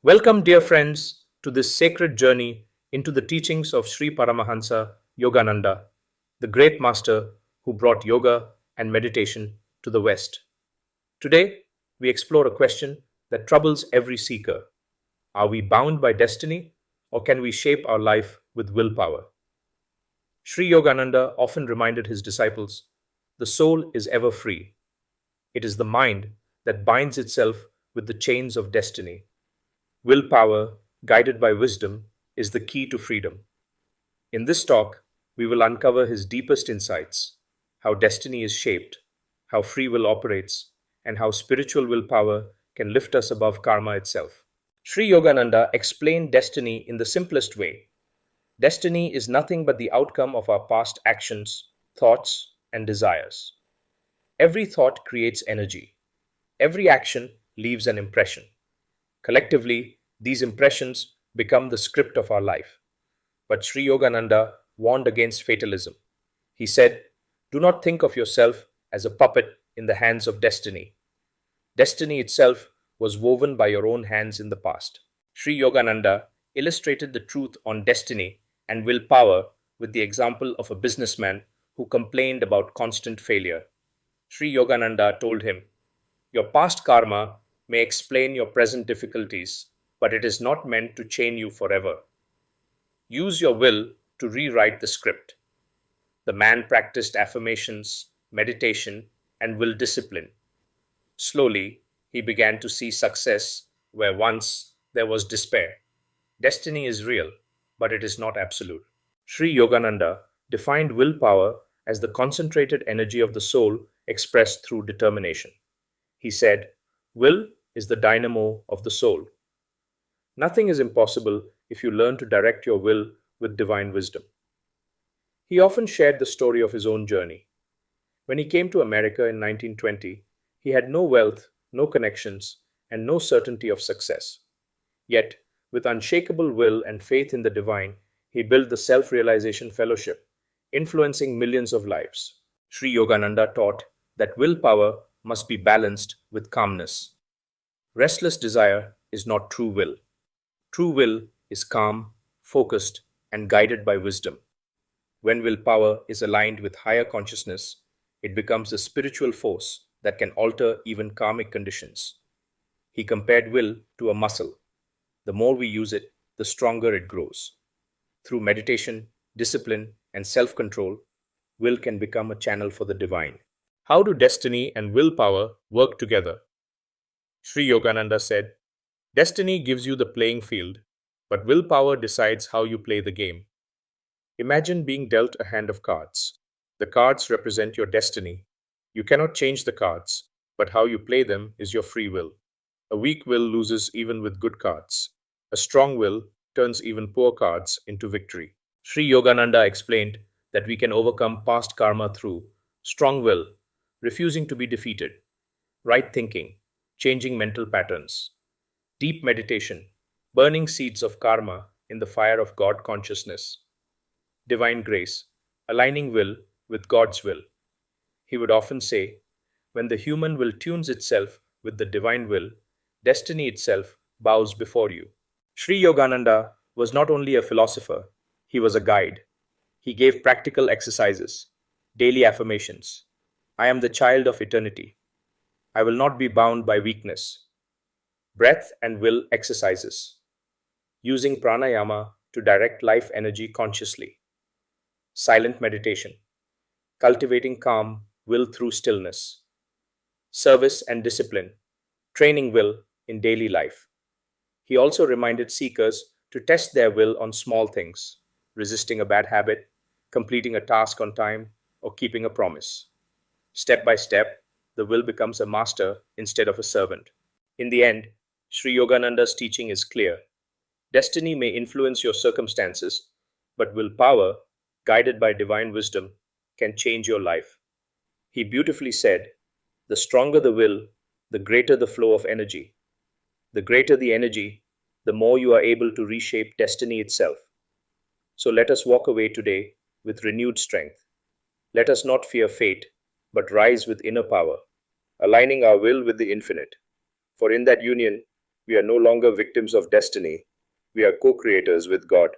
Welcome, dear friends, to this sacred journey into the teachings of Sri Paramahansa Yogananda, the great master who brought yoga and meditation to the West. Today, we explore a question that troubles every seeker. Are we bound by destiny, or can we shape our life with willpower? Sri Yogananda often reminded his disciples the soul is ever free. It is the mind that binds itself with the chains of destiny. Willpower, guided by wisdom, is the key to freedom. In this talk, we will uncover his deepest insights: how destiny is shaped, how free will operates, and how spiritual willpower can lift us above karma itself. Sri Yogananda explained destiny in the simplest way. Destiny is nothing but the outcome of our past actions, thoughts, and desires. Every thought creates energy. Every action leaves an impression. Collectively, these impressions become the script of our life. But Sri Yogananda warned against fatalism. He said, "Do not think of yourself as a puppet in the hands of destiny. Destiny itself was woven by your own hands in the past." Sri Yogananda illustrated the truth on destiny and willpower with the example of a businessman who complained about constant failure. Sri Yogananda told him, "Your past karma may explain your present difficulties, but it is not meant to chain you forever. Use your will to rewrite the script." The man practiced affirmations, meditation, and will discipline. Slowly, he began to see success where once there was despair. Destiny is real, but it is not absolute. Sri Yogananda defined willpower as the concentrated energy of the soul expressed through determination. He said, "Will is the dynamo of the soul." Nothing is impossible if you learn to direct your will with divine wisdom. He often shared the story of his own journey. When he came to America in 1920, he had no wealth, no connections, and no certainty of success. Yet, with unshakable will and faith in the divine, he built the Self Realization Fellowship, influencing millions of lives. Sri Yogananda taught that willpower must be balanced with calmness. Restless desire is not true will. True will is calm, focused, and guided by wisdom. When willpower is aligned with higher consciousness, it becomes a spiritual force that can alter even karmic conditions. He compared will to a muscle. The more we use it, the stronger it grows. Through meditation, discipline, and self control, will can become a channel for the divine. How do destiny and willpower work together? Sri Yogananda said, "Destiny gives you the playing field, but willpower decides how you play the game." Imagine being dealt a hand of cards. The cards represent your destiny. You cannot change the cards, but how you play them is your free will. A weak will loses even with good cards. A strong will turns even poor cards into victory. Sri Yogananda explained that we can overcome past karma through strong will, refusing to be defeated, right thinking, changing mental patterns, deep meditation, burning seeds of karma in the fire of God consciousness, divine grace, aligning will with God's will. He would often say, when the human will tunes itself with the divine will, destiny itself bows before you. Sri Yogananda was not only a philosopher, he was a guide. He gave practical exercises, daily affirmations. I am the child of eternity. I will not be bound by weakness. Breath and will exercises. Using pranayama to direct life energy consciously. Silent meditation. Cultivating calm will through stillness. Service and discipline. Training will in daily life. He also reminded seekers to test their will on small things, resisting a bad habit, completing a task on time, or keeping a promise. Step by step, the will becomes a master instead of a servant. In the end, Sri Yogananda's teaching is clear. Destiny may influence your circumstances, but willpower, guided by divine wisdom, can change your life. He beautifully said, "The stronger the will, the greater the flow of energy. The greater the energy, the more you are able to reshape destiny itself." So let us walk away today with renewed strength. Let us not fear fate, but rise with inner power, aligning our will with the infinite. For in that union, We are no longer victims of destiny. We are co creators with God.